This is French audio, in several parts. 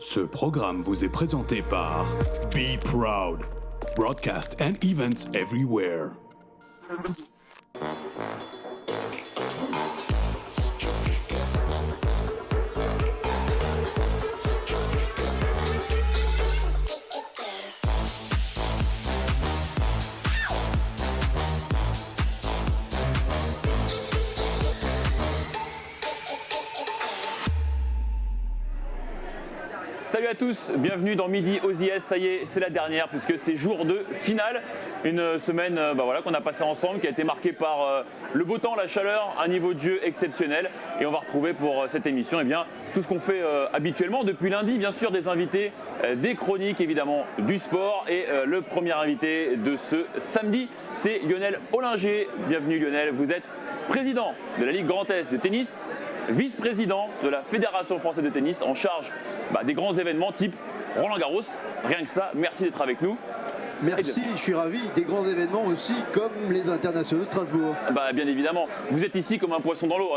Ce programme vous est présenté par Be Proud, broadcast and events everywhere. Salut à tous, bienvenue dans Midi aux IS. Ça y est, c'est la dernière puisque c'est jour de finale. Une semaine qu'on a passée ensemble, qui a été marquée par le beau temps, la chaleur, un niveau de jeu exceptionnel. Et on va retrouver pour cette émission tout ce qu'on fait habituellement. Depuis lundi, bien sûr, des invités, des chroniques évidemment, du sport. Et le premier invité de ce samedi, c'est Lionel Ollinger. Bienvenue Lionel, vous êtes président de la Ligue Grand Est de tennis, vice-président de la Fédération française de tennis, en charge des grands événements type Roland-Garros. Rien que ça, merci d'être avec nous. Merci, je suis ravi. Des grands événements aussi, comme les internationaux de Strasbourg. Bien évidemment, vous êtes ici comme un poisson dans l'eau.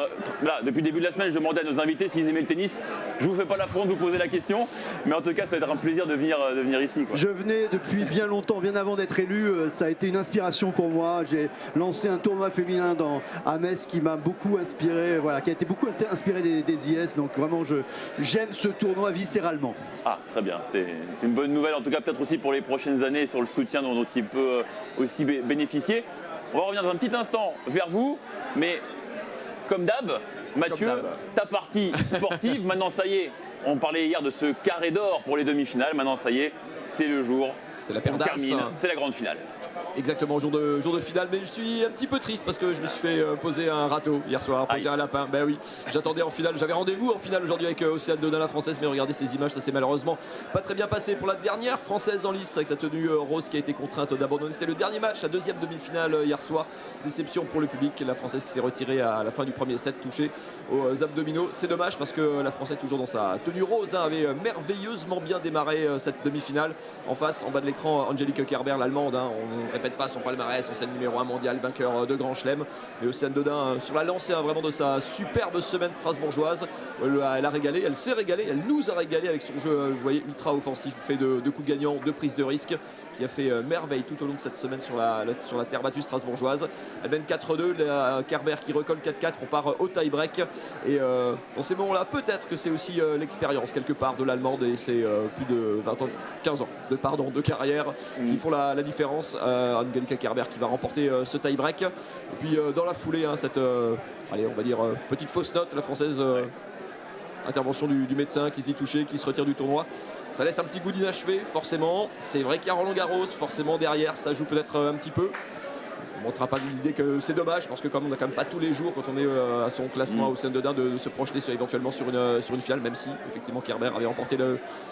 Là, depuis le début de la semaine, je demandais à nos invités s'ils aimaient le tennis. Je vous fais pas l'affront de vous poser la question, mais en tout cas, ça va être un plaisir de venir ici, quoi. Je venais depuis bien longtemps, bien avant d'être élu. Ça a été une inspiration pour moi. J'ai lancé un tournoi féminin à Metz qui m'a beaucoup inspiré, qui a été beaucoup inspiré des IS. Donc vraiment, j'aime ce tournoi viscéralement. Ah, très bien. C'est une bonne nouvelle, en tout cas peut-être aussi pour les prochaines années sur le soutien dont il peut aussi bénéficier. On va revenir dans un petit instant vers vous, mais comme d'hab, Mathieu, ta partie sportive, maintenant ça y est, on parlait hier de ce carré d'or pour les demi-finales, maintenant ça y est, c'est le jour. C'est la paire d'as. C'est la grande finale. Exactement, jour de finale, mais je suis un petit peu triste parce que je me suis fait poser un râteau hier soir, poser un lapin. Ben oui, j'attendais en finale, j'avais rendez-vous en finale aujourd'hui avec Océane Dodin, la française, mais regardez ces images, ça s'est malheureusement pas très bien passé pour la dernière française en lice avec sa tenue rose qui a été contrainte d'abandonner. C'était le dernier match, la deuxième demi-finale hier soir. Déception pour le public, la française qui s'est retirée à la fin du premier set, touchée aux abdominaux. C'est dommage parce que la française, toujours dans sa tenue rose, avait merveilleusement bien démarré cette demi-finale. En face, en bas de l'écran, Angelique Kerber, l'allemande, on ne répète pas son palmarès, ancienne numéro 1 mondial, vainqueur de Grand Chelem. Et Océane Dodin sur la lancée vraiment de sa superbe semaine strasbourgeoise. Elle a régalé, elle s'est régalée, elle nous a régalé avec son jeu, vous voyez, ultra offensif, fait de coups gagnants, de prises de risque, qui a fait merveille tout au long de cette semaine sur la terre battue strasbourgeoise. Elle mène 4-2, Kerber qui recolle 4-4, on part au tie-break. Et dans ces moments-là, peut-être que c'est aussi l'expérience quelque part de l'allemande, et c'est plus de 20 ans, 15 ans de carrière qui font la différence. Angelique Kerber qui va remporter ce tie-break. Et puis dans la foulée, cette on va dire petite fausse note, la française, intervention du médecin qui se dit touché, qui se retire du tournoi. Ça laisse un petit goût d'inachevé, forcément. C'est vrai qu'il y a Roland-Garros, forcément derrière ça joue peut-être un petit peu. On ne montrera pas l'idée que c'est dommage parce que comme on n'a quand même pas tous les jours quand on est à son classement au sein de Dodin de se projeter éventuellement sur une finale, même si effectivement Kerber avait remporté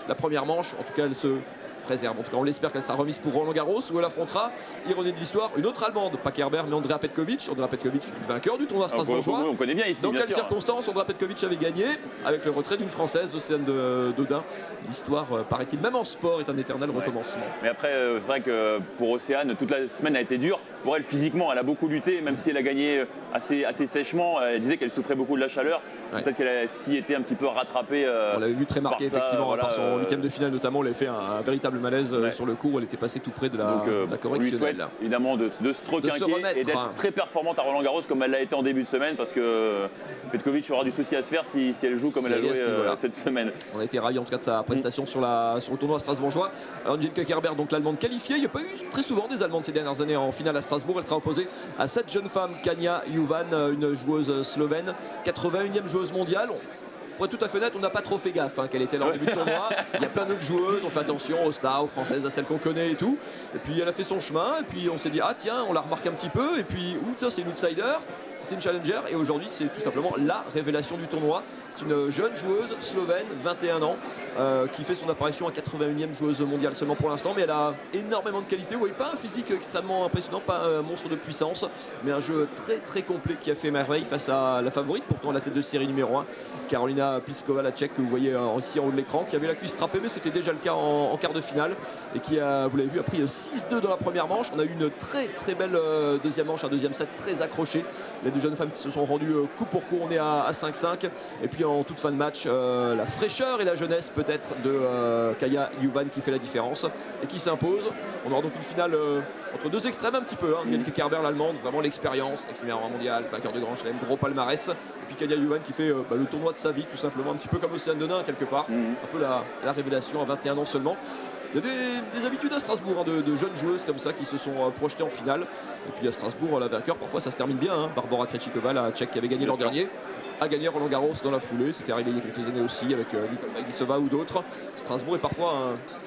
la première manche. En tout cas, elle se préserve. En tout cas, on l'espère qu'elle sera remise pour Roland-Garros où elle affrontera, ironie de l'histoire, une autre allemande, pas Kerber mais Andrea Petkovic. Andrea Petkovic, vainqueur du tournoi strasbourgeois. On connaît bien ici. Dans quelles sûr. Circonstances Andrea Petkovic avait gagné avec le retrait d'une française, Océane Dodin. L'histoire, paraît-il, même en sport, est un éternel recommencement. Mais après, c'est vrai que pour Océane, toute la semaine a été dure. Pour elle, physiquement, elle a beaucoup lutté, même si elle a gagné assez sèchement. Elle disait qu'elle souffrait beaucoup de la chaleur. Ouais. Peut-être qu'elle a s'y été un petit peu rattrapée. On l'avait vu très marqué, effectivement, par son huitième de finale notamment. Elle avait fait un véritable malaise sur le coup où elle était passée tout près de la correctionnelle. On lui souhaite évidemment de se requinquer et d'être très performante à Roland-Garros comme elle l'a été en début de semaine, parce que Petkovic aura du souci à se faire si elle joue comme elle a joué cette semaine. On a été ravis en tout cas de sa prestation sur le tournoi strasbourgeois. Angelique Kerber, donc l'allemande qualifiée. Il n'y a pas eu très souvent des allemandes ces dernières années en finale à Strasbourg. Elle sera opposée à cette jeune femme, Kania Juvan, une joueuse slovène, 81e joueuse mondiale. Pour être tout à fait honnête, on n'a pas trop fait gaffe qu'elle était là en début de tournoi. Il y a plein d'autres joueuses, on fait attention aux stars, aux françaises, à celles qu'on connaît et tout. Et puis elle a fait son chemin, et puis on s'est dit, ah tiens, on la remarque un petit peu, et puis, tiens, c'est une outsider, c'est une challenger, et aujourd'hui c'est tout simplement la révélation du tournoi. C'est une jeune joueuse slovène, 21 ans, qui fait son apparition à 81e joueuse mondiale seulement pour l'instant, mais elle a énormément de qualité. Vous voyez, pas un physique extrêmement impressionnant, pas un monstre de puissance, mais un jeu très très complet qui a fait merveille face à la favorite, pourtant la tête de série numéro 1, Karolina Pliskova, la tchèque, que vous voyez ici en haut de l'écran, qui avait la cuisse trappée, mais c'était déjà le cas en quart de finale, et qui a, vous l'avez vu, a pris 6-2 dans la première manche. On a eu une très très belle deuxième manche, un deuxième set très accroché. Les des jeunes femmes qui se sont rendues coup pour coup. On est à 5-5. Et puis en toute fin de match, la fraîcheur et la jeunesse peut-être de Kaja Juvan qui fait la différence et qui s'impose. On aura donc une finale entre deux extrêmes un petit peu. Mielke Kerber, l'allemande, vraiment l'expérience, ex-numéro 1 mondial, vainqueur de Grand Chelem, gros palmarès. Et puis Kaja Juvan qui fait le tournoi de sa vie, tout simplement, un petit peu comme Océane Denain quelque part. Un peu la révélation à 21 ans seulement. Il y a des habitudes à Strasbourg, de jeunes joueuses comme ça qui se sont projetées en finale. Et puis à Strasbourg, la vainqueur, parfois ça se termine bien. Barbora Krejcikova, la Tchèque qui avait gagné l'an dernier, a gagné Roland Garros dans la foulée. C'était arrivé il y a quelques années aussi avec Nicole Magdisova ou d'autres. Strasbourg est parfois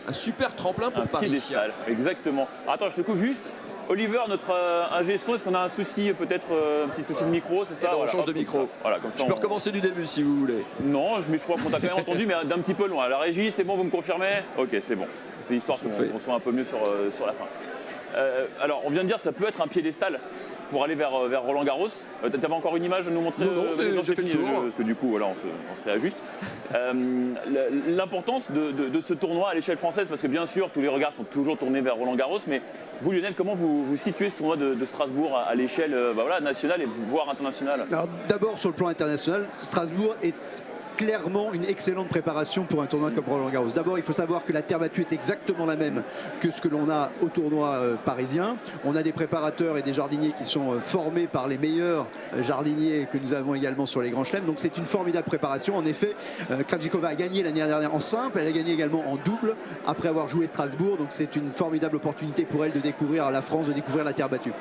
un super tremplin pour Paris. Piédestal, exactement. Attends, je te coupe juste. Oliver, notre ingé son, est-ce qu'on a un souci, peut-être un petit souci de micro, c'est ça? On change de micro. Voilà, comme ça, je peux recommencer du début si vous voulez. Non, mais je crois qu'on t'a quand même entendu, mais d'un petit peu loin. La régie, c'est bon, vous me confirmez? Ok, c'est bon. C'est histoire qu'on soit un peu mieux sur la fin. Alors, on vient de dire que ça peut être un piédestal pour aller vers Roland Garros. Tu avais encore une image à nous montrer? Non, j'ai fait le tour. Parce que du coup, voilà, on se réajuste. L'importance de ce tournoi à l'échelle française, parce que bien sûr, tous les regards sont toujours tournés vers Roland Garros, mais vous, Lionel, comment vous situez ce tournoi de Strasbourg à l'échelle nationale et voire internationale? Alors d'abord, sur le plan international, Strasbourg est clairement une excellente préparation pour un tournoi comme Roland Garros. D'abord, il faut savoir que la terre battue est exactement la même que ce que l'on a au tournoi parisien. On a des préparateurs et des jardiniers qui sont formés par les meilleurs jardiniers que nous avons également sur les grands chelems. Donc c'est une formidable préparation. En effet, Krejcikova a gagné l'année dernière en simple, elle a gagné également en double après avoir joué Strasbourg. Donc c'est une formidable opportunité pour elle de découvrir la France, de découvrir la terre battue.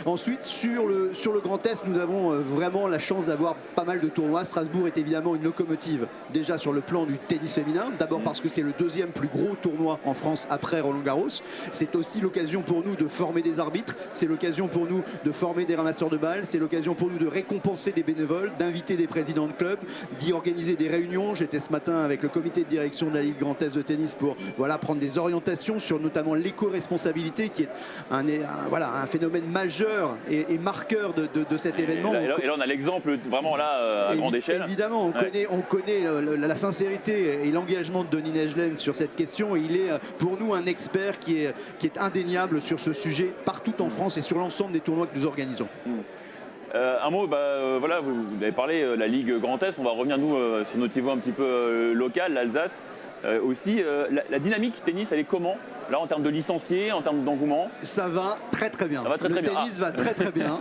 Ensuite, sur le Grand Est, nous avons vraiment la chance d'avoir pas mal de tournois. Strasbourg est évidemment une locomotive déjà sur le plan du tennis féminin, d'abord parce que c'est le deuxième plus gros tournoi en France après Roland Garros. C'est aussi l'occasion pour nous de former des arbitres, c'est l'occasion pour nous de former des ramasseurs de balles, c'est l'occasion pour nous de récompenser des bénévoles, d'inviter des présidents de clubs, d'y organiser des réunions. J'étais ce matin avec le comité de direction de la Ligue Grand Est de tennis pour prendre des orientations sur notamment l'éco-responsabilité qui est un phénomène majeur et marqueur de cet événement. Et là on a l'exemple vraiment là à grande échelle. Évidemment, on connaît la sincérité et l'engagement de Denis Nejlen sur cette question, et il est pour nous un expert qui est indéniable sur ce sujet partout en France et sur l'ensemble des tournois que nous organisons. Un mot, vous avez parlé la Ligue Grand Est, on va revenir nous sur notre niveau un petit peu local, l'Alsace aussi. La dynamique tennis, elle est comment là en termes de licenciés, en termes d'engouement? Ça va très bien. Le tennis va très bien.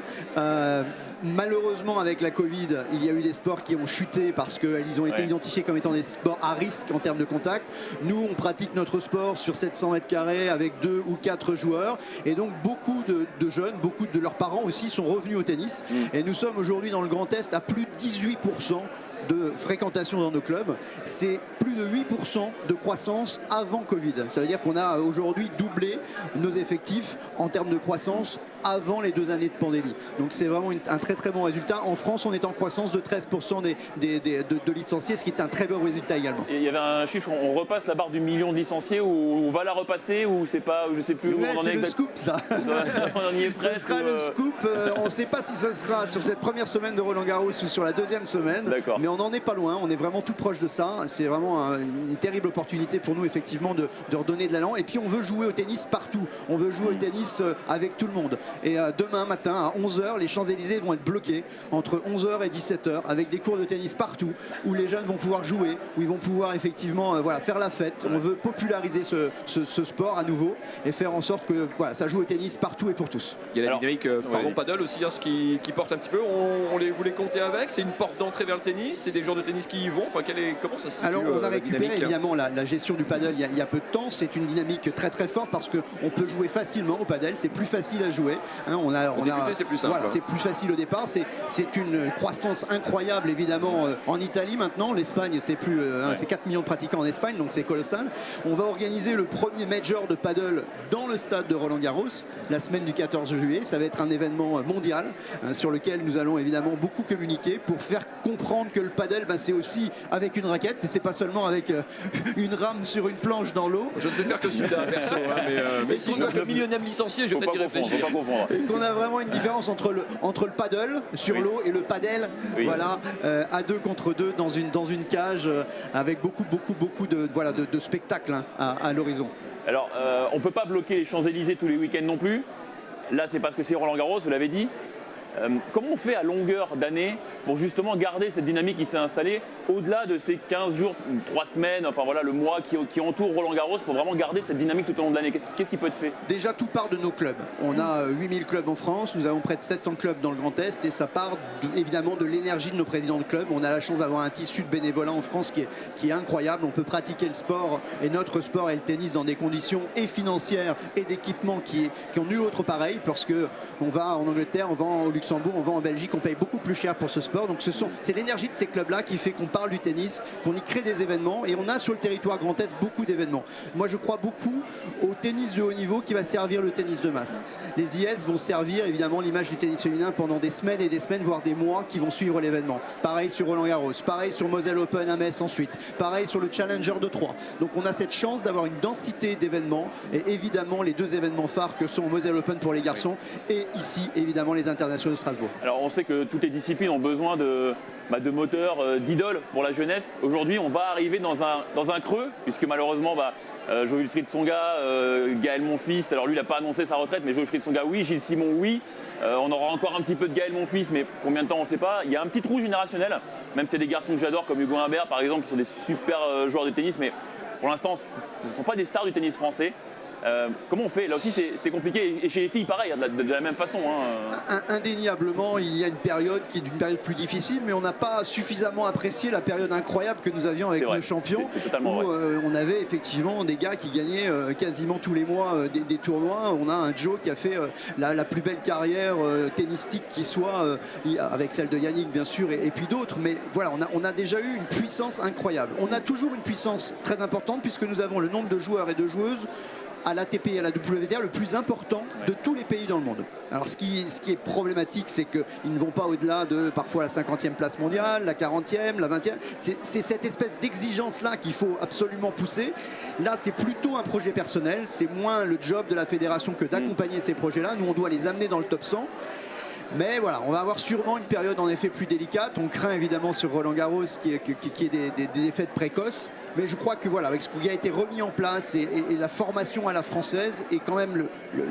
Malheureusement, avec la Covid, il y a eu des sports qui ont chuté parce qu'ils ont été identifiés comme étant des sports à risque en termes de contact. Nous, on pratique notre sport sur 700 mètres carrés avec 2 ou 4 joueurs. Et donc, beaucoup de jeunes, beaucoup de leurs parents aussi sont revenus au tennis. Et nous sommes aujourd'hui dans le Grand Est à plus de 18% de fréquentation dans nos clubs. C'est plus de 8% de croissance avant Covid. Ça veut dire qu'on a aujourd'hui doublé nos effectifs en termes de croissance avant les 2 années de pandémie. Donc c'est vraiment un très bon résultat. En France, on est en croissance de 13% de licenciés, ce qui est un très bon résultat également. Et il y avait un chiffre, on repasse la barre du million de licenciés, ou on va la repasser, ou c'est pas, je sais plus où on en est. C'est le scoop, ça. On y est presque. Ce sera le scoop. On ne sait pas si ce sera sur cette première semaine de Roland Garros ou sur la deuxième semaine. Mais on n'en est pas loin. On est vraiment tout proche de ça. C'est vraiment une terrible opportunité pour nous, effectivement, de redonner de l'allant. Et puis on veut jouer au tennis partout. On veut jouer au tennis avec tout le monde. Et demain matin à 11h, les Champs-Élysées vont être bloqués entre 11h et 17h avec des cours de tennis partout où les jeunes vont pouvoir jouer, où ils vont pouvoir effectivement faire la fête. On veut populariser ce sport à nouveau et faire en sorte que ça joue au tennis partout et pour tous. Il y a la dynamique paddle aussi, ce qui porte un petit peu. Vous les comptez avec? C'est une porte d'entrée vers le tennis? C'est des joueurs de tennis qui y vont? Comment ça se situe? Alors on a récupéré évidemment la gestion du paddle il y a peu de temps. C'est une dynamique très forte parce qu'on peut jouer facilement au paddle. C'est plus facile à jouer. C'est plus simple. C'est plus facile au départ. C'est une croissance incroyable évidemment en Italie maintenant. L'Espagne, c'est 4 millions de pratiquants en Espagne, donc c'est colossal. On va organiser le premier major de paddle dans le stade de Roland Garros la semaine du 14 juillet. Ça va être un événement mondial sur lequel nous allons évidemment beaucoup communiquer pour faire comprendre que le paddle, c'est aussi avec une raquette et c'est pas seulement avec une rame sur une planche dans l'eau. Je ne sais faire que celui-là perso, mais si je veux que millionième licencié, je vais peut-être y réfléchir. Et qu'on a vraiment une différence entre le paddle sur l'eau et le padel, à 2 contre 2 dans une cage avec beaucoup de spectacles à l'horizon. Alors on peut pas bloquer les Champs-Élysées tous les week-ends non plus. Là c'est parce que c'est Roland Garros, vous l'avez dit. Comment on fait à longueur d'année pour justement garder cette dynamique qui s'est installée au-delà de ces 15 jours, 3 semaines, enfin voilà le mois qui entoure Roland-Garros, pour vraiment garder cette dynamique tout au long de l'année? Qu'est-ce qui peut être fait? Déjà, tout part de nos clubs. On a 8000 clubs en France, nous avons près de 700 clubs dans le Grand Est et ça part évidemment de l'énergie de nos présidents de clubs. On a la chance d'avoir un tissu de bénévolat en France qui est incroyable. On peut pratiquer le sport et notre sport et le tennis dans des conditions et financières et d'équipement qui ont nul autre pareil, parce que on va en Angleterre, on va au Luxembourg, on va en Belgique, on paye beaucoup plus cher pour ce sport. Donc c'est l'énergie de ces clubs-là qui fait qu'on parle du tennis, qu'on y crée des événements et on a sur le territoire Grand Est beaucoup d'événements. Moi je crois beaucoup au tennis de haut niveau qui va servir le tennis de masse. Les IS vont servir évidemment l'image du tennis féminin pendant des semaines et des semaines, voire des mois qui vont suivre l'événement. Pareil sur Roland-Garros, pareil sur Moselle Open à Metz ensuite, pareil sur le Challenger de Troyes. Donc on a cette chance d'avoir une densité d'événements et évidemment les deux événements phares que sont Moselle Open pour les garçons et ici évidemment les internationaux de Strasbourg. Alors on sait que toutes les disciplines ont besoin de moteurs, d'idoles pour la jeunesse. Aujourd'hui on va arriver dans un creux, puisque malheureusement Jo-Wilfried Tsonga, Gaël Monfils, alors lui il n'a pas annoncé sa retraite, mais Jo-Wilfried Tsonga oui, Gilles Simon oui, on aura encore un petit peu de Gaël Monfils, mais combien de temps on ne sait pas. Il y a un petit trou générationnel, même si c'est des garçons que j'adore comme Hugo Humbert par exemple, qui sont des super joueurs de tennis, mais pour l'instant ce ne sont pas des stars du tennis français. Comment on fait? Là aussi c'est compliqué, et chez les filles pareil, de la même façon. Indéniablement il y a une période qui est une période plus difficile, mais on n'a pas suffisamment apprécié la période incroyable que nous avions avec nos champions, où on avait effectivement des gars qui gagnaient quasiment tous les mois des tournois. On a un Joe qui a fait la plus belle carrière tennistique qui soit, avec celle de Yannick bien sûr et puis d'autres, mais voilà, on a déjà eu une puissance incroyable. On a toujours une puissance très importante puisque nous avons le nombre de joueurs et de joueuses à l'ATP et à la WTA le plus important de tous les pays dans le monde. Alors ce qui est problématique, c'est qu'ils ne vont pas au-delà de parfois la 50e place mondiale, la 40e, la 20e. C'est cette espèce d'exigence-là qu'il faut absolument pousser. Là, c'est plutôt un projet personnel, c'est moins le job de la fédération que d'accompagner ces projets-là. Nous, on doit les amener dans le top 100. Mais voilà, on va avoir sûrement une période en effet plus délicate. On craint évidemment sur Roland-Garros qu'il y ait des défaites précoces. Mais je crois que voilà, avec ce qui a été remis en place et la formation à la française et quand même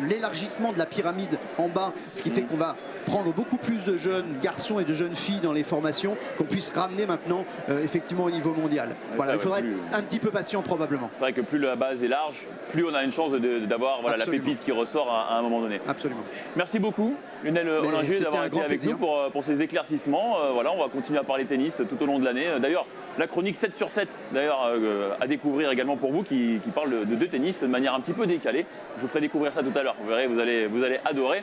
l'élargissement de la pyramide en bas, ce qui fait qu'on va prendre beaucoup plus de jeunes garçons et de jeunes filles dans les formations, qu'on puisse ramener maintenant effectivement au niveau mondial. Voilà, il faudrait être un petit peu patient probablement. C'est vrai que plus la base est large, plus on a une chance d'avoir la pépite qui ressort à un moment donné. Absolument. Merci beaucoup Lionel Ollinger d'avoir été avec nous pour ces éclaircissements. Voilà, on va continuer à parler tennis tout au long de l'année. D'ailleurs, la chronique 7 sur 7 à découvrir également pour vous qui parle de tennis de manière un petit peu décalée. Je vous ferai découvrir ça tout à l'heure. Vous verrez, vous allez adorer.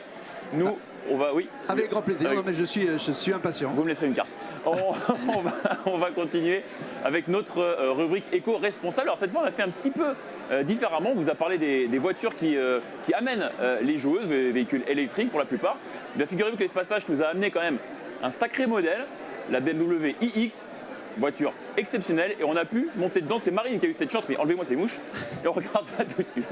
Nous, on va, oui. Avec grand plaisir. Non, mais je suis impatient. Vous me laisserez une carte. On va continuer avec notre rubrique éco-responsable. Alors cette fois, on a fait un petit peu différemment. On vous a parlé des voitures qui amènent les joueuses, les véhicules électriques pour la plupart. Bien, figurez-vous que l'Espace H nous a amené quand même un sacré modèle, la BMW iX. Voiture exceptionnelle, et on a pu monter dedans. C'est Marine qui a eu cette chance, mais enlevez-moi ces mouches et on regarde ça tout de suite.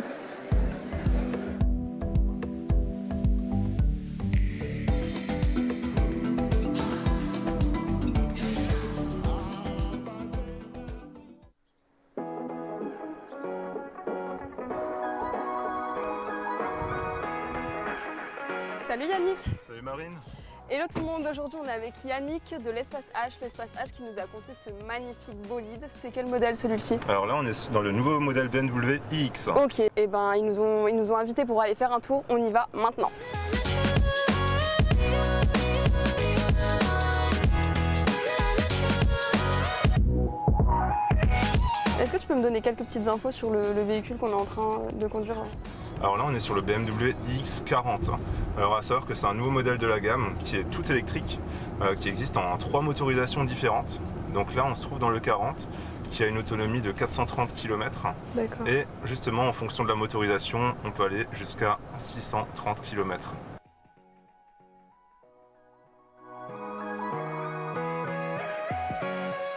Salut Yannick. Salut Marine. Hello tout le monde, aujourd'hui on est avec Yannick de l'Espace H qui nous a confié ce magnifique bolide. C'est quel modèle celui-ci? Alors là on est dans le nouveau modèle BMW iX. Ok, et ben ils nous ont invités pour aller faire un tour, on y va maintenant. Est-ce que tu peux me donner quelques petites infos sur le véhicule qu'on est en train de conduire? Alors là on est sur le BMW iX40. Alors à savoir que c'est un nouveau modèle de la gamme qui est tout électrique, qui existe en 3 motorisations différentes. Donc là on se trouve dans le 40 qui a une autonomie de 430 km. D'accord. Et justement en fonction de la motorisation on peut aller jusqu'à 630 km.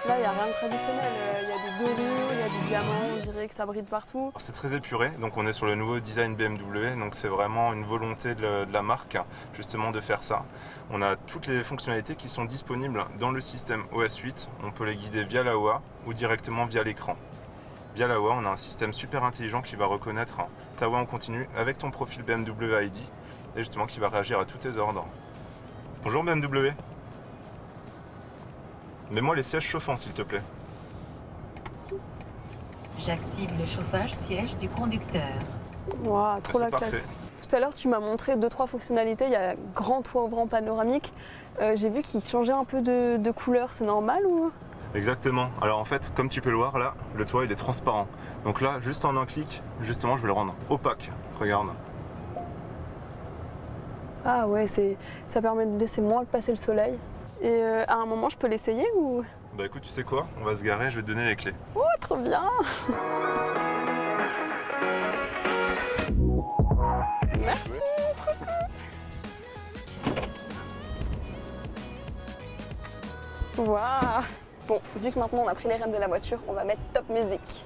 Là, il n'y a rien de traditionnel. Il y a des dorures, il y a des diamants, on dirait que ça brille partout. C'est très épuré, donc on est sur le nouveau design BMW, donc c'est vraiment une volonté de la marque justement de faire ça. On a toutes les fonctionnalités qui sont disponibles dans le système OS 8. On peut les guider via la OA ou directement via l'écran. Via la OA, on a un système super intelligent qui va reconnaître ta voix en continu avec ton profil BMW ID et justement qui va réagir à tous tes ordres. Bonjour BMW. Mets-moi les sièges chauffants s'il te plaît. J'active le chauffage siège du conducteur. Waouh, trop C'est la classe. parfait. Tout à l'heure, tu m'as montré 2-3 fonctionnalités. Il y a grand toit ouvrant panoramique. J'ai vu qu'il changeait un peu de couleur. C'est normal ou? Exactement. Alors en fait, comme tu peux le voir là, le toit il est transparent. Donc là, juste en un clic, justement, je vais le rendre opaque. Regarde. Ah ouais, ça permet de laisser moins passer le soleil. Et à un moment, je peux l'essayer ou? Bah écoute, tu sais quoi? On va se garer, je vais te donner les clés. Oh, trop bien! Merci! Waouh! Bon, vu que maintenant on a pris les rênes de la voiture, on va mettre top musique.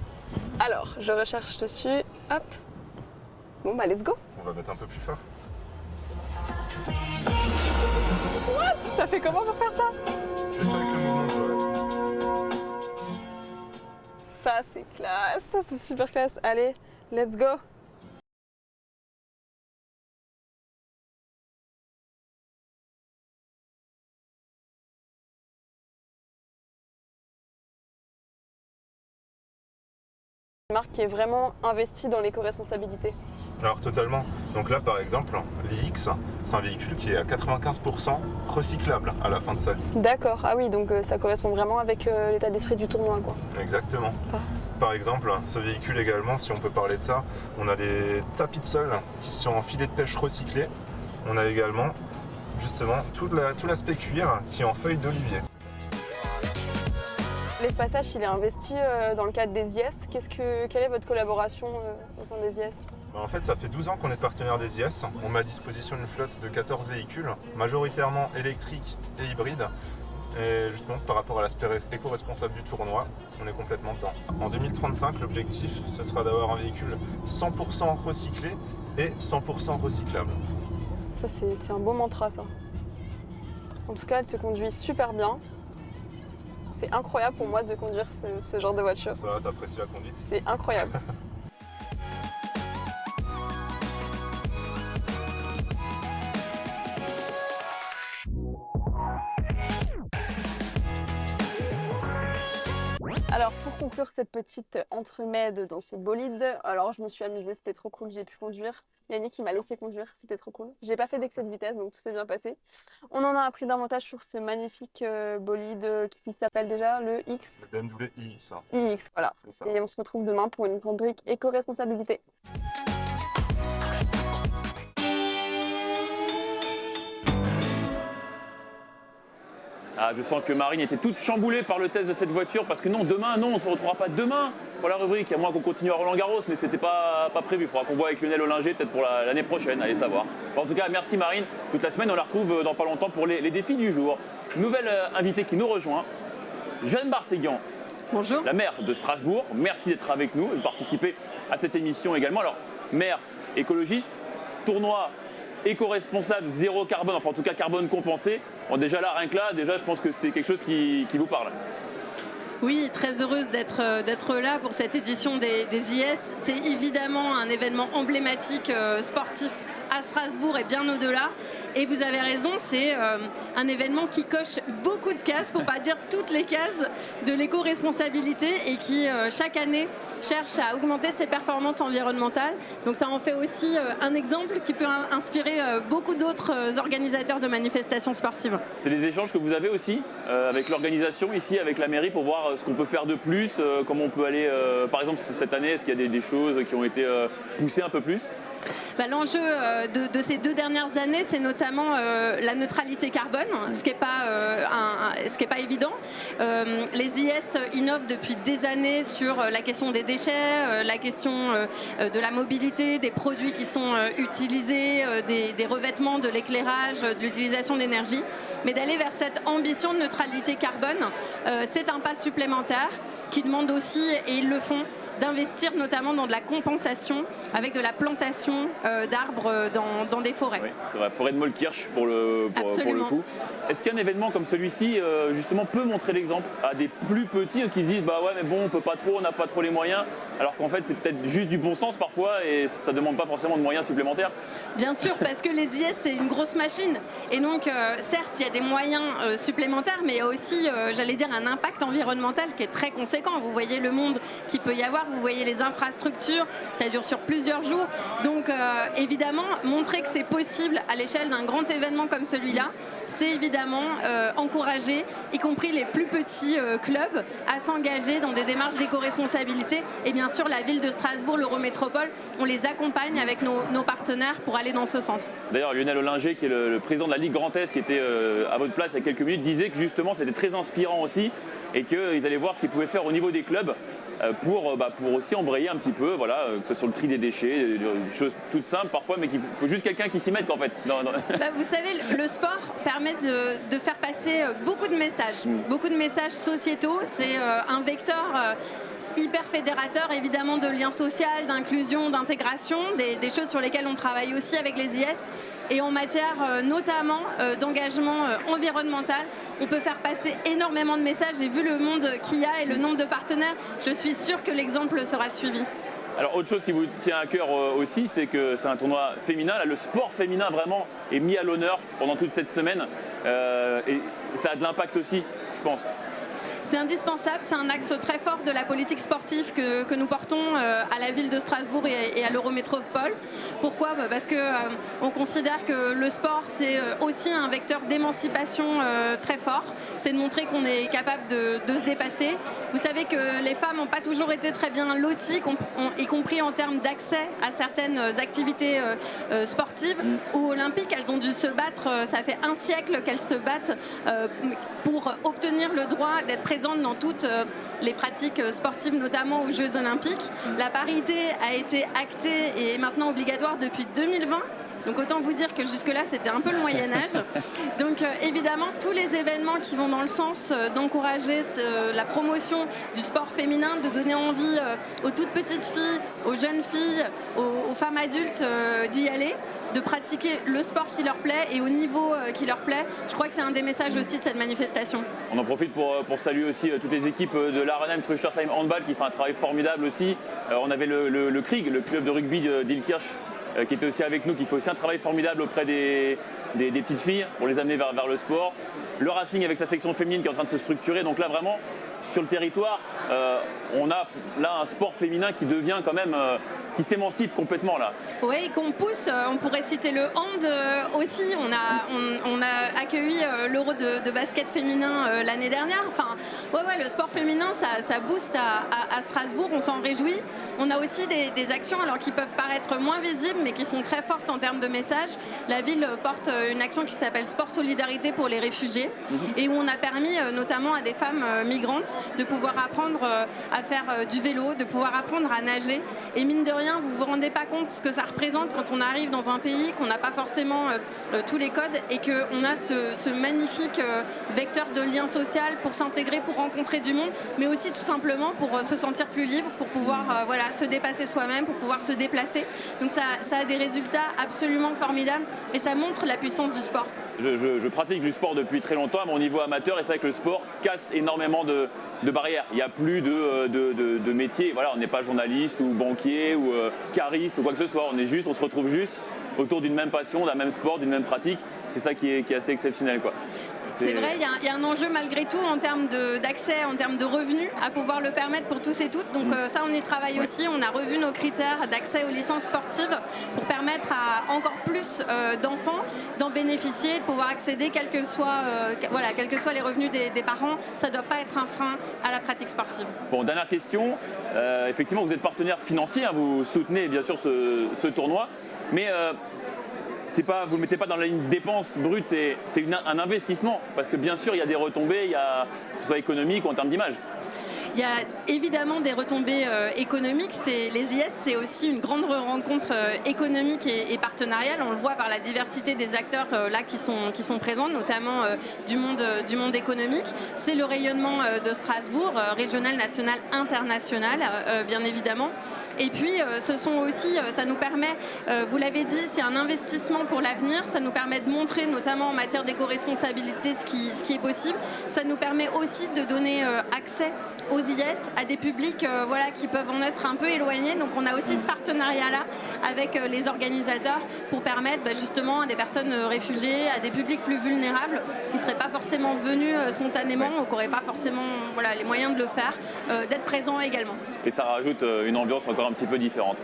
Alors, je recherche dessus. Hop! Bon bah, let's go! On va mettre un peu plus fort. What? T'as fait comment pour faire ça? Juste avec le mouvement, ouais. Ça, c'est classe! Ça, c'est super classe! Allez, let's go! Une marque qui est vraiment investie dans l'éco-responsabilité. Alors totalement. Donc là par exemple, l'IX, c'est un véhicule qui est à 95% recyclable à la fin de sa vie. D'accord, ah oui, donc ça correspond vraiment avec l'état d'esprit du tournoi, quoi. Exactement. Par exemple, ce véhicule également, si on peut parler de ça, on a les tapis de sol qui sont en filet de pêche recyclé. On a également justement tout l'aspect cuir qui est en feuilles d'olivier. L'Espace H, il est investi dans le cadre des IS. Quelle est votre collaboration au sein des IS? En fait, ça fait 12 ans qu'on est partenaire des IS. On met à disposition une flotte de 14 véhicules, majoritairement électriques et hybrides. Et justement, par rapport à l'aspect éco-responsable du tournoi, on est complètement dedans. En 2035, l'objectif, ce sera d'avoir un véhicule 100% recyclé et 100% recyclable. Ça, c'est un beau mantra, ça. En tout cas, elle se conduit super bien. C'est incroyable pour moi de conduire ce genre de voiture. Ça va, t'apprécies la conduite? C'est incroyable. Alors pour conclure cette petite entremède dans ce bolide, alors je me suis amusée, c'était trop cool, j'ai pu conduire. Yannick il m'a laissé conduire, c'était trop cool. J'ai pas fait d'excès de vitesse donc tout s'est bien passé. On en a appris davantage sur ce magnifique bolide qui s'appelle déjà le X. Le BMW iX. iX, voilà. C'est ça. Et on se retrouve demain pour une rubrique éco-responsabilité. Ah, je sens que Marine était toute chamboulée par le test de cette voiture parce que non, demain, non, on ne se retrouvera pas demain pour la rubrique, à moins qu'on continue à Roland-Garros, mais c'était pas prévu. Il faudra qu'on voit avec Lionel Ollinger peut-être pour l'année prochaine, allez savoir. Bon, en tout cas, merci Marine. Toute la semaine, on la retrouve dans pas longtemps pour les défis du jour. Nouvelle invitée qui nous rejoint, Jeanne Barséguian. Bonjour. La maire de Strasbourg. Merci d'être avec nous et de participer à cette émission également. Alors, maire écologiste, tournoi éco-responsable, zéro carbone, enfin en tout cas carbone compensé. Bon, déjà là, rien que là, déjà je pense que c'est quelque chose qui vous parle. Oui, très heureuse d'être là pour cette édition des IS. C'est évidemment un événement emblématique sportif à Strasbourg et bien au-delà. Et vous avez raison, c'est un événement qui coche beaucoup de cases, pour pas dire toutes les cases de l'éco-responsabilité et qui chaque année cherche à augmenter ses performances environnementales. Donc ça en fait aussi un exemple qui peut inspirer beaucoup d'autres organisateurs de manifestations sportives. C'est des échanges que vous avez aussi avec l'organisation ici, avec la mairie, pour voir ce qu'on peut faire de plus, comment on peut aller, par exemple cette année, est-ce qu'il y a des choses qui ont été poussées un peu plus? L'enjeu de ces 2 dernières années, c'est notamment la neutralité carbone, ce qui n'est pas évident. Les IS innovent depuis des années sur la question des déchets, la question de la mobilité, des produits qui sont utilisés, des revêtements, de l'éclairage, de l'utilisation d'énergie. Mais d'aller vers cette ambition de neutralité carbone, c'est un pas supplémentaire qui demande aussi, et ils le font, d'investir notamment dans de la compensation avec de la plantation d'arbres dans des forêts. Oui, c'est vrai, forêt de Mollkirch pour le coup. Est-ce qu'un événement comme celui-ci justement peut montrer l'exemple à des plus petits qui se disent bah ouais mais bon on peut pas trop, on n'a pas trop les moyens, alors qu'en fait c'est peut-être juste du bon sens parfois et ça demande pas forcément de moyens supplémentaires? Bien sûr, parce que les IS c'est une grosse machine et donc certes il y a des moyens supplémentaires, mais il y a aussi j'allais dire un impact environnemental qui est très conséquent. Vous voyez le monde qu'il peut y avoir, vous voyez les infrastructures qui durent sur plusieurs jours, donc évidemment montrer que c'est possible à l'échelle d'un grand événement comme celui-là, c'est évidemment encourager y compris les plus petits clubs à s'engager dans des démarches d'éco-responsabilité, et bien sûr la ville de Strasbourg, l'Eurométropole, on les accompagne avec nos partenaires pour aller dans ce sens. D'ailleurs Lionel Ollinger qui est le président de la Ligue Grand Est qui était à votre place il y a quelques minutes disait que justement c'était très inspirant aussi et qu'ils allaient voir ce qu'ils pouvaient faire au niveau des clubs pour aussi embrayer un petit peu, voilà, que ce soit le tri des déchets, des choses toutes simples parfois, mais qu'il faut juste quelqu'un qui s'y mette en fait. Vous savez, le sport permet de faire passer beaucoup de messages sociétaux. C'est un vecteur hyper fédérateur évidemment de lien social, d'inclusion, d'intégration, des choses sur lesquelles on travaille aussi avec les IS. Et en matière notamment d'engagement environnemental, on peut faire passer énormément de messages. Et vu le monde qu'il y a et le nombre de partenaires, je suis sûre que l'exemple sera suivi. Alors autre chose qui vous tient à cœur aussi, c'est que c'est un tournoi féminin. Là, le sport féminin vraiment est mis à l'honneur pendant toute cette semaine. Et ça a de l'impact aussi, je pense. C'est indispensable, c'est un axe très fort de la politique sportive que nous portons à la ville de Strasbourg et à l'Eurométropole. Pourquoi ? Parce qu'on considère que le sport, c'est aussi un vecteur d'émancipation très fort. C'est de montrer qu'on est capable de se dépasser. Vous savez que les femmes n'ont pas toujours été très bien loties, y compris en termes d'accès à certaines activités sportives ou olympiques. Elles ont dû se battre, ça fait un siècle qu'elles se battent pour obtenir le droit d'être présentes dans toutes les pratiques sportives, notamment aux Jeux Olympiques. La parité a été actée et est maintenant obligatoire depuis 2020. Donc autant vous dire que jusque-là, c'était un peu le Moyen-Âge. Donc évidemment, tous les événements qui vont dans le sens d'encourager la promotion du sport féminin, de donner envie aux toutes petites filles, aux jeunes filles, aux femmes adultes d'y aller, de pratiquer le sport qui leur plaît et au niveau qui leur plaît. Je crois que c'est un des messages aussi de cette manifestation. On en profite pour saluer aussi toutes les équipes de l'Arenem Trüschersheim Handball qui font un travail formidable aussi. On avait le Krieg, le club de rugby d'Ilkirch, qui était aussi avec nous, qui fait aussi un travail formidable auprès des petites filles pour les amener vers le sport. Le Racing avec sa section féminine qui est en train de se structurer. Donc là vraiment, sur le territoire, on a là un sport féminin qui devient quand même, qui s'émancipe complètement là. Oui, qu'on pousse. On pourrait citer le hand aussi. On a accueilli l'Euro de basket féminin l'année dernière. Enfin, le sport féminin, ça booste à Strasbourg. On s'en réjouit. On a aussi des actions alors qui peuvent paraître moins visibles, mais qui sont très fortes en termes de messages. La ville porte une action qui s'appelle Sport Solidarité pour les réfugiés, et où on a permis notamment à des femmes migrantes de pouvoir apprendre à faire du vélo, de pouvoir apprendre à nager. Et mine de rien, vous ne vous rendez pas compte ce que ça représente quand on arrive dans un pays, qu'on n'a pas forcément tous les codes et qu'on a ce magnifique vecteur de lien social pour s'intégrer, pour rencontrer du monde, mais aussi tout simplement pour se sentir plus libre, pour pouvoir se dépasser soi-même, pour pouvoir se déplacer. Donc ça a des résultats absolument formidables et ça montre la puissance du sport. Je pratique du sport depuis très longtemps à mon niveau amateur et c'est vrai que le sport casse énormément de barrières. Il n'y a plus de métier. Voilà, on n'est pas journaliste ou banquier ou cariste ou quoi que ce soit. On se retrouve juste autour d'une même passion, d'un même sport, d'une même pratique. C'est ça qui est assez exceptionnel, quoi. C'est vrai, il y a un enjeu malgré tout en termes d'accès, en termes de revenus, à pouvoir le permettre pour tous et toutes. Donc ça, on y travaille aussi. On a revu nos critères d'accès aux licences sportives pour permettre à encore plus d'enfants d'en bénéficier, de pouvoir accéder, quels que soient les revenus des parents. Ça ne doit pas être un frein à la pratique sportive. Bon, dernière question. Effectivement, vous êtes partenaire financier, hein, vous soutenez bien sûr ce tournoi, mais vous ne mettez pas dans la ligne dépenses brute, c'est un investissement, parce que bien sûr il y a des retombées, que ce soit économique ou en termes d'image. Il y a évidemment des retombées économiques. Les IS, c'est aussi une grande rencontre économique et partenariale. On le voit par la diversité des acteurs là qui sont présents, notamment du monde économique. C'est le rayonnement de Strasbourg, régional, national, international, bien évidemment. Et puis, ce sont aussi, ça nous permet, vous l'avez dit, c'est un investissement pour l'avenir. Ça nous permet de montrer, notamment en matière d'éco-responsabilité, ce qui est possible. Ça nous permet aussi de donner accès aux IS à des publics qui peuvent en être un peu éloignés. Donc, on a aussi ce partenariat-là avec les organisateurs pour permettre justement à des personnes réfugiées, à des publics plus vulnérables qui ne seraient pas forcément venus spontanément ou qui n'auraient pas forcément les moyens de le faire, d'être présents également. Et ça rajoute une ambiance encore un petit peu différente.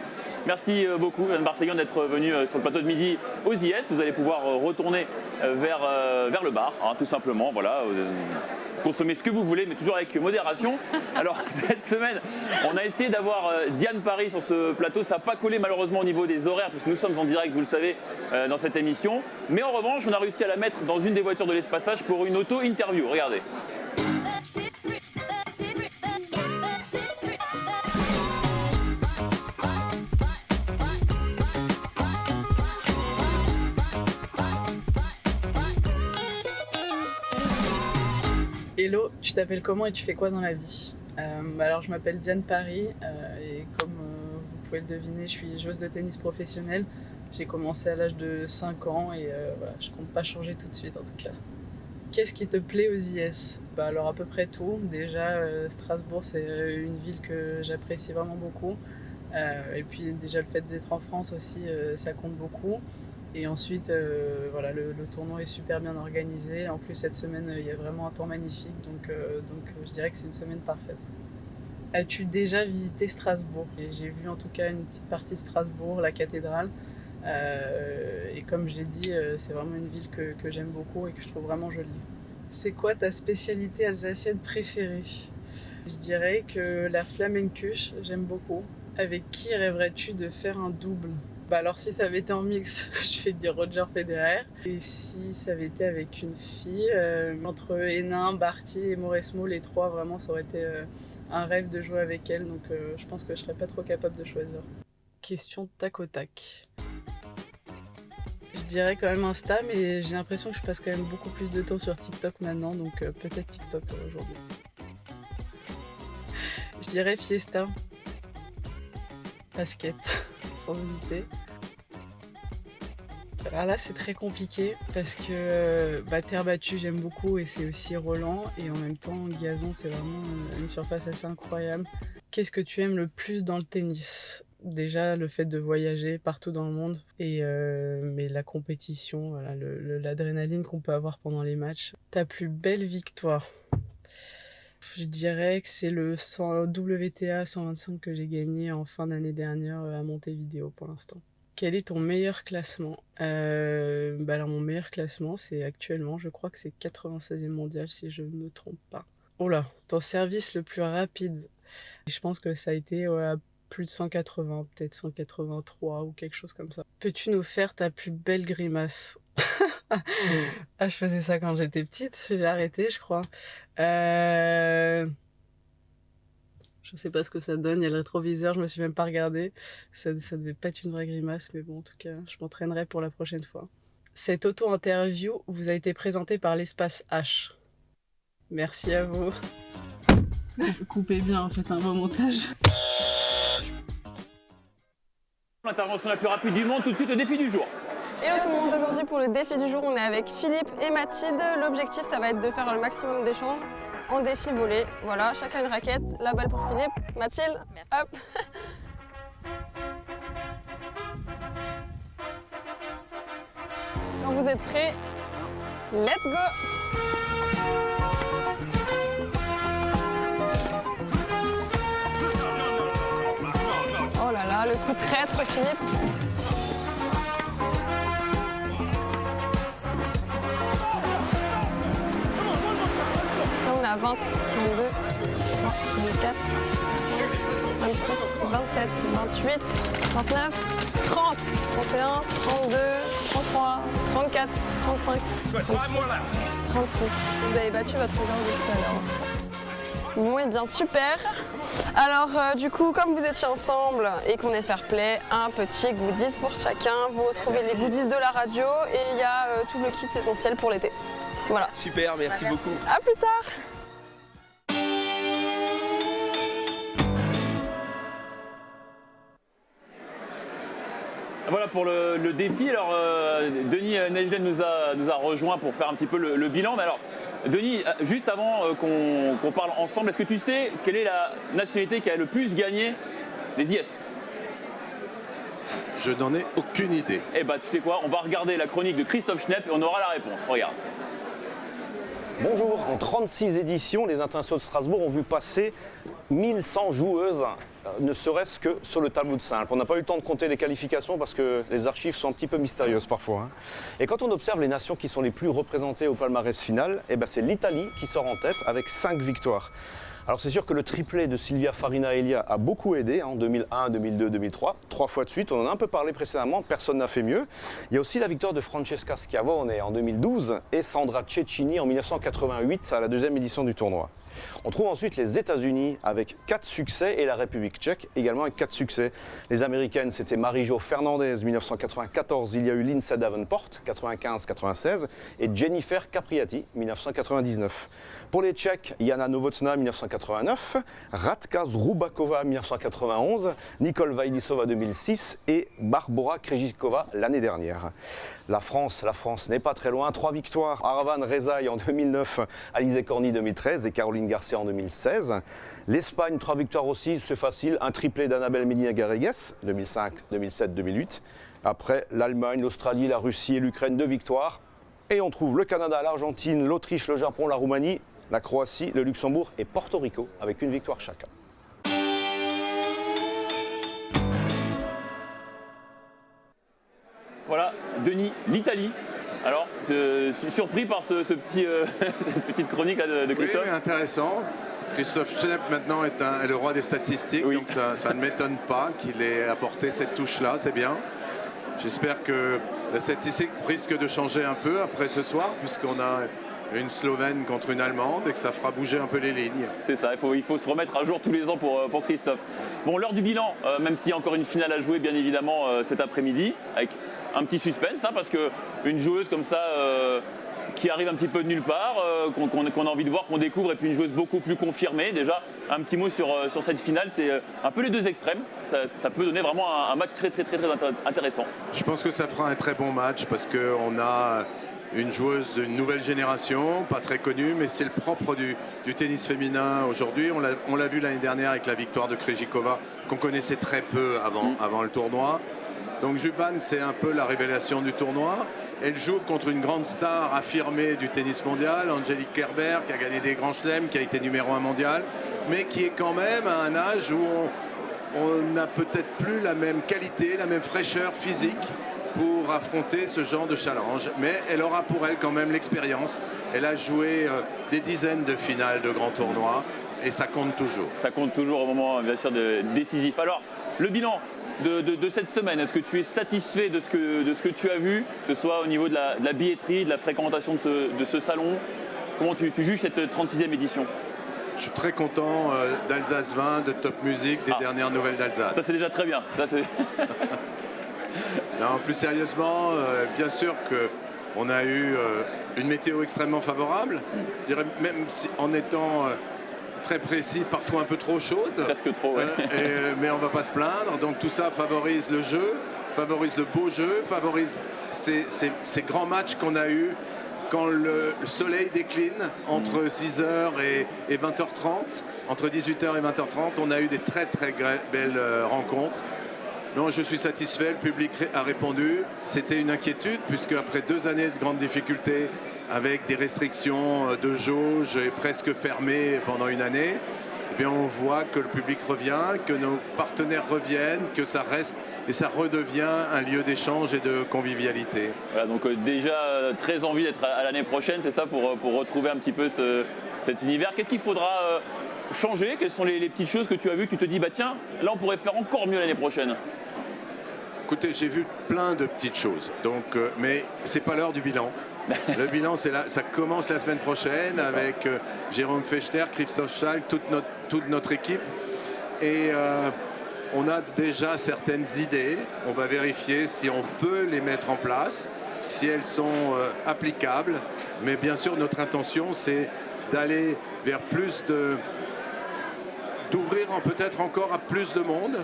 Merci beaucoup, Jeanne Barseguian, d'être venue sur le plateau de midi aux IS. Vous allez pouvoir retourner vers le bar, tout simplement. Voilà. Consommer ce que vous voulez, mais toujours avec modération. Alors, cette semaine, on a essayé d'avoir Diane Paris sur ce plateau. Ça n'a pas collé malheureusement au niveau des horaires, puisque nous sommes en direct, vous le savez, dans cette émission. Mais en revanche, on a réussi à la mettre dans une des voitures de l'Espaçage pour une auto-interview. Regardez. Hello, tu t'appelles comment et tu fais quoi dans la vie? Alors je m'appelle Diane Paris et comme vous pouvez le deviner, je suis joueuse de tennis professionnelle. J'ai commencé à l'âge de 5 ans et je compte pas changer tout de suite en tout cas. Qu'est-ce qui te plaît aux IS? Alors à peu près tout. Déjà Strasbourg c'est une ville que j'apprécie vraiment beaucoup. Et puis déjà le fait d'être en France aussi ça compte beaucoup. Et ensuite, le tournoi est super bien organisé. En plus, cette semaine, il y a vraiment un temps magnifique. Donc je dirais que c'est une semaine parfaite. As-tu déjà visité Strasbourg? J'ai vu en tout cas une petite partie de Strasbourg, la cathédrale. Et comme je l'ai dit, c'est vraiment une ville que j'aime beaucoup et que je trouve vraiment jolie. C'est quoi ta spécialité alsacienne préférée? Je dirais que la flamencuche, j'aime beaucoup. Avec qui rêverais-tu de faire un double? Alors si ça avait été en mix, je vais te dire Roger Federer. Et si ça avait été avec une fille, entre Hénin, Barty et Mauresmo, les trois, vraiment ça aurait été un rêve de jouer avec elle. Donc je pense que je serais pas trop capable de choisir. Question tac au tac. Je dirais quand même Insta, mais j'ai l'impression que je passe quand même beaucoup plus de temps sur TikTok maintenant, donc peut-être TikTok aujourd'hui. Je dirais Fiesta. Basket. Sans hésiter. Alors là c'est très compliqué parce que terre battue j'aime beaucoup et c'est aussi Roland et en même temps gazon c'est vraiment une surface assez incroyable. Qu'est-ce que tu aimes le plus dans le tennis? Déjà le fait de voyager partout dans le monde et mais la compétition, l'adrénaline qu'on peut avoir pendant les matchs. Ta plus belle victoire? Je dirais que c'est le WTA 125 que j'ai gagné en fin d'année dernière à Montevideo pour l'instant. Quel est ton meilleur classement? Alors mon meilleur classement c'est actuellement, je crois que c'est 96e mondial si je ne me trompe pas. Oh là, ton service le plus rapide? Je pense que ça a été à plus de 180, peut-être 183 ou quelque chose comme ça. Peux-tu nous faire ta plus belle grimace? Je faisais ça quand j'étais petite, j'ai arrêté je crois. Je sais pas ce que ça donne, il y a le rétroviseur, je me suis même pas regardée. Ça devait pas être une vraie grimace, mais bon en tout cas je m'entraînerai pour la prochaine fois. Cette auto-interview vous a été présentée par l'Espace H. Merci à vous. Coupez bien, faites un bon montage. L'intervention la plus rapide du monde, tout de suite le défi du jour. Hello tout le monde, aujourd'hui pour le défi du jour, on est avec Philippe et Mathilde. L'objectif, ça va être de faire le maximum d'échanges en défi volé. Voilà, chacun une raquette, la balle pour Philippe. Mathilde, hop. Quand vous êtes prêts, let's go. Oh là là, le coup de traître, Philippe. On est à 20, 22, 24, 26, 27, 28, 29, 30, 31, 32, 33, 34, 35, 36. Vous avez battu votre record de tout à l'heure. Bon, et bien super. Alors du coup, comme vous étiez ensemble et qu'on est fair play, un petit goodies pour chacun. Vous retrouvez les goodies de la radio et il y a tout le kit essentiel pour l'été. Voilà. Super, merci beaucoup. À plus tard. Voilà pour le défi. Alors Denis Nejden nous a rejoint pour faire un petit peu le bilan. Mais alors Denis, juste avant qu'on parle ensemble, est-ce que tu sais quelle est la nationalité qui a le plus gagné les IS? Je n'en ai aucune idée. Eh bah tu sais quoi, on va regarder la chronique de Christophe Schnepp et on aura la réponse. Regarde. Bonjour, en 36 éditions, les Internationaux de Strasbourg ont vu passer 1100 joueuses, ne serait-ce que sur le tableau de simple. On n'a pas eu le temps de compter les qualifications parce que les archives sont un petit peu mystérieuses parfois. Et quand on observe les nations qui sont les plus représentées au palmarès final, eh ben c'est l'Italie qui sort en tête avec 5 victoires. Alors c'est sûr que le triplé de Silvia Farina Elia a beaucoup aidé en 2001, 2002, 2003, 3 fois de suite, on en a un peu parlé précédemment, personne n'a fait mieux. Il y a aussi la victoire de Francesca Schiavone en 2012 et Sandra Cecchini en 1988 à la deuxième édition du tournoi. On trouve ensuite les États-Unis avec 4 succès et la République tchèque également avec 4 succès. Les Américaines, c'était Marie-Jo Fernandez 1994, il y a eu Lindsay Davenport 95-96 et Jennifer Capriati 1999. Pour les Tchèques, Jana Novotná 1989, Radka Zrubakova 1991, Nicole Vajdisova 2006 et Barbora Krejcikova l'année dernière. La France n'est pas très loin. 3 victoires, Aravan Rezaï en 2009, Alizé Corny 2013 et Caroline Garcia en 2016. L'Espagne, 3 victoires aussi, c'est facile. Un triplé d'Annabelle Medina Garrigues, 2005, 2007, 2008. Après, l'Allemagne, l'Australie, la Russie et l'Ukraine, 2 victoires. Et on trouve le Canada, l'Argentine, l'Autriche, le Japon, la Roumanie, la Croatie, le Luxembourg et Porto Rico avec 1 victoire chacun. Voilà, Denis, l'Italie. Alors, je suis surpris par cette petite chronique là, de Christophe. Oui, intéressant. Christophe Schnepp maintenant est le roi des statistiques, oui. Donc ça ne m'étonne pas qu'il ait apporté cette touche-là, c'est bien. J'espère que la statistique risque de changer un peu après ce soir, puisqu'on a une Slovène contre une Allemande et que ça fera bouger un peu les lignes. C'est ça, il faut se remettre à jour tous les ans pour Christophe. Bon, l'heure du bilan, même s'il y a encore une finale à jouer bien évidemment cet après-midi, avec un petit suspense, hein, parce qu'une joueuse comme ça qui arrive un petit peu de nulle part, qu'on a envie de voir, qu'on découvre, et puis une joueuse beaucoup plus confirmée. Déjà, un petit mot sur cette finale, c'est un peu les deux extrêmes. Ça peut donner vraiment un match très intéressant. Je pense que ça fera un très bon match parce qu'on a une joueuse d'une nouvelle génération, pas très connue, mais c'est le propre du tennis féminin aujourd'hui. On l'a vu l'année dernière avec la victoire de Krejcikova, qu'on connaissait très peu avant le tournoi. Donc Juban, c'est un peu la révélation du tournoi. Elle joue contre une grande star affirmée du tennis mondial, Angelique Kerber, qui a gagné des grands chelems, qui a été numéro 1 mondial, mais qui est quand même à un âge où on n'a peut-être plus la même qualité, la même fraîcheur physique pour affronter ce genre de challenge. Mais elle aura pour elle quand même l'expérience. Elle a joué des dizaines de finales de grands tournois et ça compte toujours. Ça compte toujours au moment, bien sûr, décisif. Alors, le bilan de cette semaine, est-ce que tu es satisfait de ce que tu as vu, que ce soit au niveau de la billetterie, de la fréquentation de ce salon? Comment tu juges cette 36e édition? Je suis très content d'Alsace 20, de Top Music, des dernières nouvelles d'Alsace. Ça, c'est déjà très bien. Non, plus sérieusement, bien sûr qu'on a eu une météo extrêmement favorable. Je dirais même si, en étant très précis, parfois un peu trop chaude. Presque trop, ouais. Mais on ne va pas se plaindre. Donc tout ça favorise le jeu, favorise le beau jeu, favorise ces grands matchs qu'on a eus quand le soleil décline entre 6h et 20h30, entre 18h et 20h30. On a eu des très belles rencontres. Non, je suis satisfait, le public a répondu. C'était une inquiétude, puisque après 2 années de grandes difficultés, avec des restrictions de jauge et presque fermées pendant une année, eh bien on voit que le public revient, que nos partenaires reviennent, que ça reste et ça redevient un lieu d'échange et de convivialité. Voilà, donc déjà très envie d'être à l'année prochaine, c'est ça, pour retrouver un petit peu cet univers. Qu'est-ce qu'il faudra changer? Quelles sont les petites choses que tu as vues, que tu te dis, bah tiens, là on pourrait faire encore mieux l'année prochaine? Écoutez, j'ai vu plein de petites choses, donc, mais c'est pas l'heure du bilan. Le bilan, ça commence la semaine prochaine avec Jérôme Fechter, Christophe Schalk, toute notre équipe. Et on a déjà certaines idées. On va vérifier si on peut les mettre en place, si elles sont applicables. Mais bien sûr, notre intention, c'est d'aller vers d'ouvrir peut-être encore à plus de monde,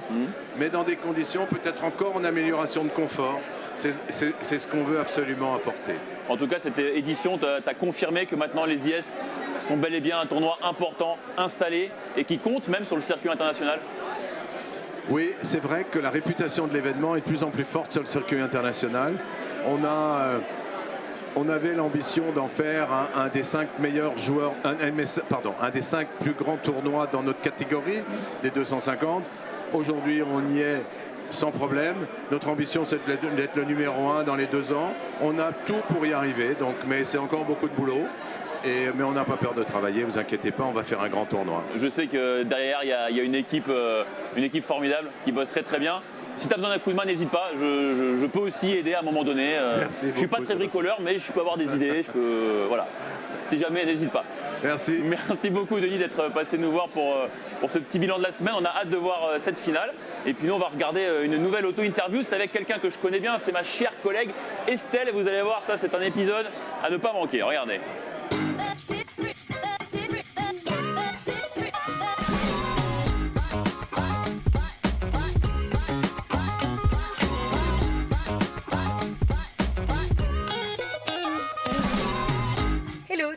mais dans des conditions peut-être encore en amélioration de confort. C'est ce qu'on veut absolument apporter. En tout cas, cette édition t'a confirmé que maintenant les IS sont bel et bien un tournoi important, installé et qui compte même sur le circuit international. Oui, c'est vrai que la réputation de l'événement est de plus en plus forte sur le circuit international. On avait l'ambition d'en faire un des 5 meilleurs joueurs, un des 5 plus grands tournois dans notre catégorie, des 250. Aujourd'hui, on y est sans problème. Notre ambition, c'est d'être le numéro 1 dans les 2 ans. On a tout pour y arriver, mais c'est encore beaucoup de boulot. Mais on n'a pas peur de travailler, vous inquiétez pas, on va faire un grand tournoi. Je sais que derrière, il y a une équipe formidable qui bosse très très bien. Si tu as besoin d'un coup de main, n'hésite pas. Je peux aussi aider à un moment donné. Merci beaucoup, je suis pas très bricoleur, mais je peux avoir des idées. Voilà. Si jamais, n'hésite pas. Merci. Merci beaucoup, Denis, d'être passé nous voir pour ce petit bilan de la semaine. On a hâte de voir cette finale. Et puis nous, on va regarder une nouvelle auto-interview. C'est avec quelqu'un que je connais bien. C'est ma chère collègue Estelle. Et vous allez voir, ça, c'est un épisode à ne pas manquer. Regardez.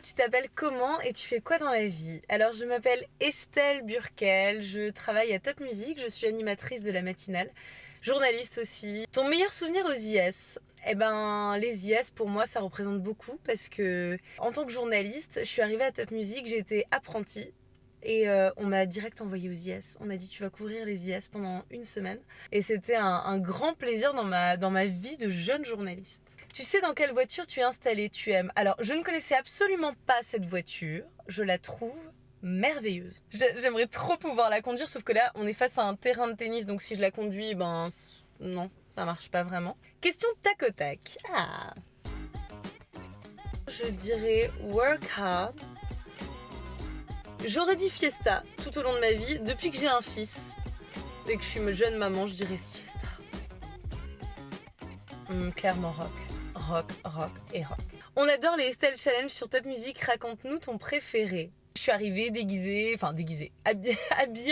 Tu t'appelles comment et tu fais quoi dans la vie? Alors je m'appelle Estelle Burkel, je travaille à Top Music, je suis animatrice de la matinale, journaliste aussi. Ton meilleur souvenir aux IS? Eh ben les IS pour moi ça représente beaucoup parce que en tant que journaliste, je suis arrivée à Top Music, j'étais apprentie. Et on m'a direct envoyée aux IS. On m'a dit tu vas couvrir les IS pendant 1 semaine. Et c'était un grand plaisir dans ma vie de jeune journaliste. Tu sais dans quelle voiture tu es installée, tu aimes? Alors, je ne connaissais absolument pas cette voiture. Je la trouve merveilleuse. J'aimerais trop pouvoir la conduire, sauf que là, on est face à un terrain de tennis. Donc si je la conduis, non, ça marche pas vraiment. Question tac au tac. Je dirais work hard. J'aurais dit fiesta tout au long de ma vie. Depuis que j'ai un fils et que je suis une jeune maman, je dirais siesta. Clairement rock. Rock et rock. On adore les Estelle Challenge sur Top Music. Raconte-nous ton préféré. Je suis arrivée habillée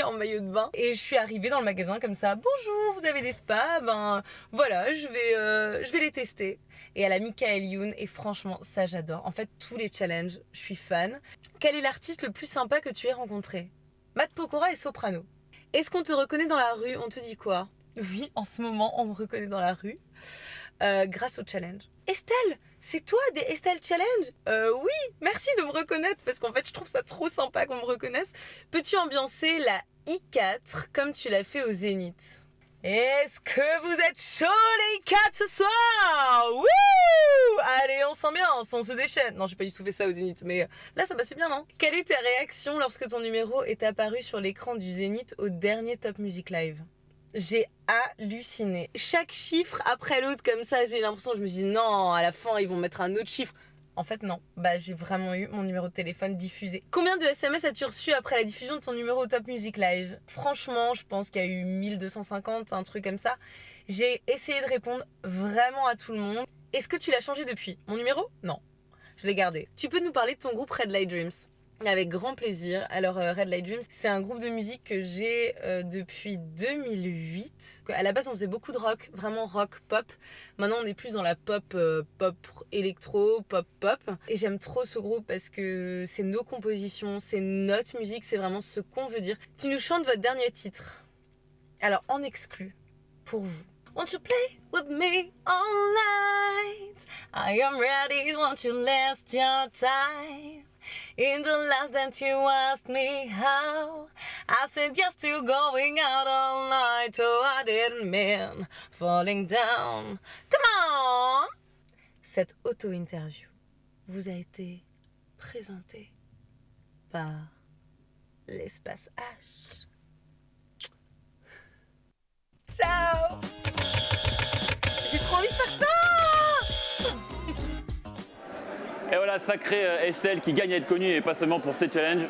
en maillot de bain. Et je suis arrivée dans le magasin comme ça. Bonjour, vous avez des spas? Voilà, je vais les tester. Et à la Michael Youn. Et franchement, ça j'adore. En fait, tous les challenges, je suis fan. Quel est l'artiste le plus sympa que tu aies rencontré? Matt Pokora et Soprano. Est-ce qu'on te reconnaît dans la rue? On te dit quoi? Oui, en ce moment, on me reconnaît dans la rue. Grâce au challenge. Estelle, c'est toi des Estelle Challenge? Oui, merci de me reconnaître parce qu'en fait je trouve ça trop sympa qu'on me reconnaisse. Peux-tu ambiancer la I4 comme tu l'as fait au Zénith? Est-ce que vous êtes chaud les I4 ce soir? Wouh! Allez, on s'ambiance, on se déchaîne. Non, j'ai pas du tout fait ça au Zénith, mais là ça passait bien, non? Quelle est ta réaction lorsque ton numéro est apparu sur l'écran du Zénith au dernier Top Music Live? J'ai halluciné. Chaque chiffre après l'autre comme ça, j'ai l'impression, je me dis non, à la fin ils vont mettre un autre chiffre. En fait non, j'ai vraiment eu mon numéro de téléphone diffusé. Combien de SMS as-tu reçu après la diffusion de ton numéro au Top Music Live? Franchement, je pense qu'il y a eu 1250, un truc comme ça. J'ai essayé de répondre vraiment à tout le monde. Est-ce que tu l'as changé depuis? Mon numéro? Non, je l'ai gardé. Tu peux nous parler de ton groupe Red Light Dreams? Avec grand plaisir. Alors Red Light Dreams, c'est un groupe de musique que j'ai depuis 2008. À la base, on faisait beaucoup de rock, vraiment rock pop. Maintenant, on est plus dans la pop électro, pop. Et j'aime trop ce groupe parce que c'est nos compositions, c'est notre musique, c'est vraiment ce qu'on veut dire. Tu nous chantes votre dernier titre. Alors, en exclu, pour vous. Won't you play with me all night? I am ready, won't you last your time? In the last that you asked me how, I said yes to going out all night. Oh, I didn't mean falling down. Come on! Cette auto-interview vous a été présentée par l'Espace H. Ciao! J'ai trop envie de faire ça! la sacrée Estelle qui gagne à être connue et pas seulement pour ses challenges.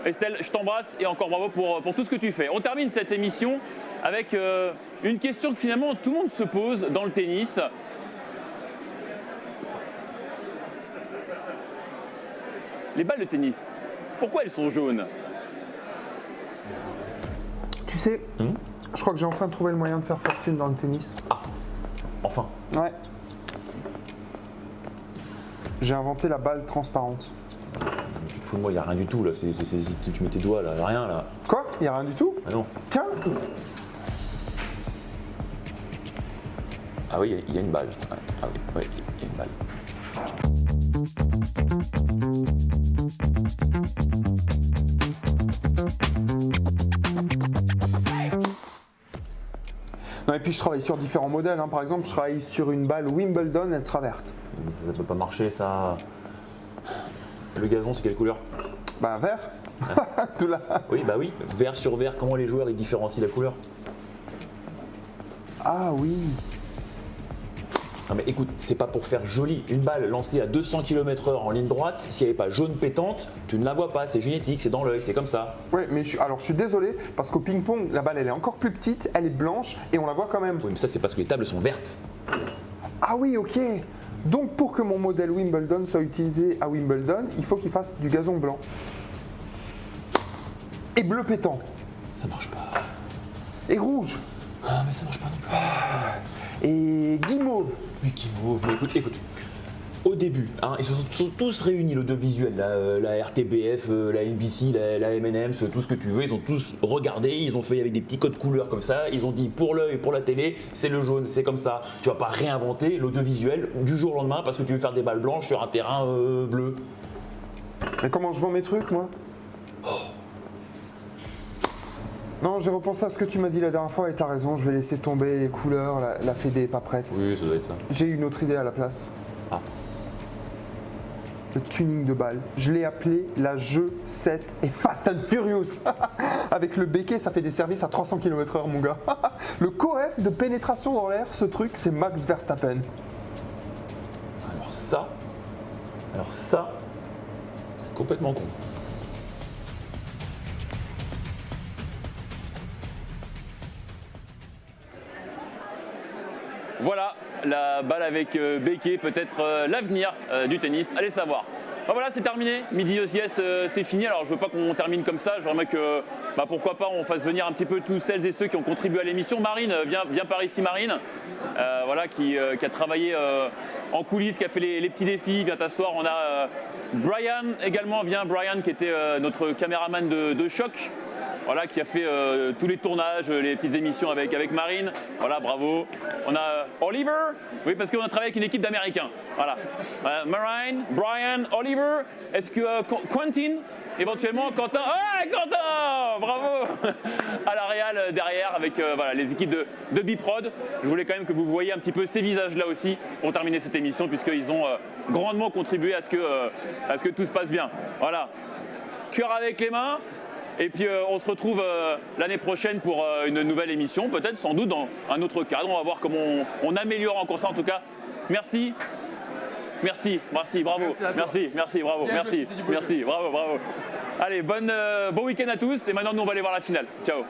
Estelle, je t'embrasse et encore bravo pour tout ce que tu fais. On termine cette émission avec une question que finalement tout le monde se pose dans le tennis. Les balles de tennis, pourquoi elles sont jaunes? Tu sais, je crois que j'ai enfin trouvé le moyen de faire fortune dans le tennis. Ah, enfin. Ouais. J'ai inventé la balle transparente. Tu te fous de moi, il n'y a rien du tout là. Tu mets tes doigts là, y a rien là. Quoi? Il n'y a rien du tout? Ah non. Tiens. Ah oui, il y a une balle. Ah oui, il y a une balle. Non, et puis je travaille sur différents modèles. Par exemple, je travaille sur une balle Wimbledon, elle sera verte. Ça peut pas marcher ça. Le gazon, c'est quelle couleur? Bah vert. Tout là. Oui, bah oui. Vert sur vert, comment les joueurs ils différencient la couleur? Ah oui. Non mais écoute, c'est pas pour faire joli. Une balle lancée à 200 km/h en ligne droite, si elle n'est pas jaune pétante, tu ne la vois pas, c'est génétique, c'est dans l'œil, c'est comme ça. Ouais, mais je suis désolé, parce qu'au ping-pong, la balle elle est encore plus petite, elle est blanche et on la voit quand même. Oui, mais ça c'est parce que les tables sont vertes. Ah oui, ok. Donc pour que mon modèle Wimbledon soit utilisé à Wimbledon, il faut qu'il fasse du gazon blanc. Et bleu pétant. Ça marche pas. Et rouge. Ah mais ça marche pas non plus. Et guimauve. Mais guimauve, mais écoute. Au début, ils se sont tous réunis, l'audiovisuel, la RTBF, la NBC, la M&M's, tout ce que tu veux, ils ont tous regardé, ils ont fait avec des petits codes couleurs comme ça, ils ont dit pour l'œil, pour la télé, c'est le jaune, c'est comme ça. Tu vas pas réinventer l'audiovisuel du jour au lendemain parce que tu veux faire des balles blanches sur un terrain bleu. Mais comment je vends mes trucs, moi? Non, j'ai repensé à ce que tu m'as dit la dernière fois et t'as raison, je vais laisser tomber les couleurs, la fédé est pas prête. Oui, ça doit être ça. J'ai une autre idée à la place. Ah. Le tuning de balle. Je l'ai appelé la Jeu 7 et Fast and Furious. Avec le béquet, ça fait des services à 300 km/h, mon gars. Le coef de pénétration dans l'air, ce truc, c'est Max Verstappen. Alors ça, c'est complètement con. Voilà, la balle avec béquet, peut-être l'avenir du tennis, allez savoir. Ben voilà, c'est terminé, Midi OCS c'est fini, alors je veux pas qu'on termine comme ça, j'aimerais que, pourquoi pas, on fasse venir un petit peu tous celles et ceux qui ont contribué à l'émission. Marine, viens par ici Marine, voilà, qui a travaillé en coulisses, qui a fait les petits défis, viens t'asseoir. On a Brian également, viens Brian qui était notre caméraman de choc. Voilà, qui a fait tous les tournages, les petites émissions avec Marine. Voilà, bravo. On a Oliver, oui, parce qu'on a travaillé avec une équipe d'Américains. Voilà. Marine, Brian, Oliver. Est-ce que Quentin, éventuellement, Quentin. Ah, Quentin, bravo. À la réal derrière avec voilà, les équipes de Biprod. Je voulais quand même que vous voyiez un petit peu ces visages-là aussi pour terminer cette émission, puisqu'ils ont grandement contribué à ce que tout se passe bien. Voilà. Cœur avec les mains. Et puis on se retrouve l'année prochaine pour une nouvelle émission, peut-être sans doute dans un autre cadre. On va voir comment on améliore encore ça en tout cas. Merci, bravo. Merci, bravo. Merci, bravo. Allez, bon week-end à tous et maintenant nous on va aller voir la finale. Ciao.